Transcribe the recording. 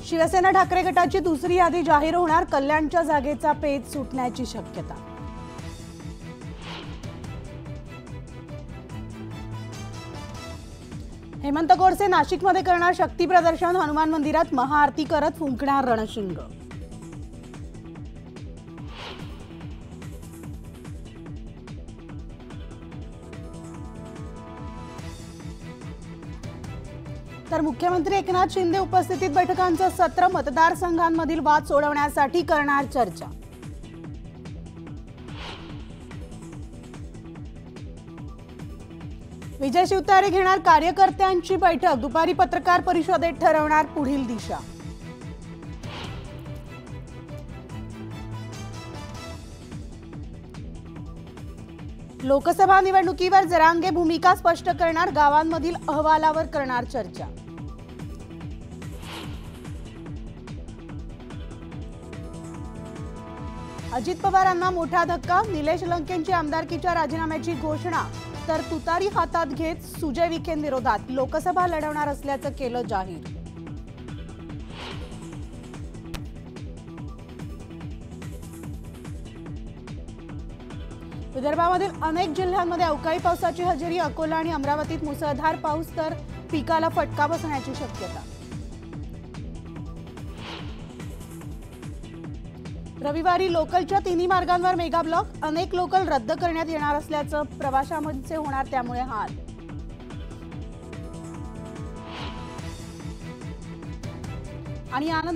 शिवसेना ठाकरे गटाची दुसरी यादी जाहीर होणार, कल्याणच्या जागेचा पेच सुटण्याची शक्यता। हेमंत गोडसे नाशिकमध्ये करणार शक्ती प्रदर्शन, हनुमान मंदिरात महाआरती करत फुंकणार रणशिंग। तर मुख्यमंत्री एकनाथ शिंदे उपस्थितीत बैठकांचं सत्र, मतदारसंघांमधील वाद सोडवण्यासाठी करणार चर्चा। विजय शिवतारे घेणार कार्यकर्त्यांची बैठक, दुपारी पत्रकार परिषदेत ठरवणार पुढील दिशा। लोकसभा निवडणुकीवर जरांगे भूमिका स्पष्ट करणार, गावांमधील अहवालावर करणार चर्चा। अजित पवारांना मोठा धक्का, निलेश लंकेंची आमदारकीच्या राजीनाम्याची घोषणा, तर तुतारी हातात घेत सुजय विखेंविरोधात लोकसभा लढवणार असल्याचं केलं जाहीर। विदर्भामधील अनेक जिल्ह्यांमध्ये अवकाळी पावसाची हजेरी, अकोला आणि अमरावतीत मुसळधार पाऊस, तर पिकाला फटका बसण्याची शक्यता। रविवारी लोकलच्या तिन्ही मार्गांवर मेगा ब्लॉक, अनेक लोकल रद्द करण्यात येणार असल्याचं प्रवाशांचे होणार त्यामुळे हाल। आणि आनंद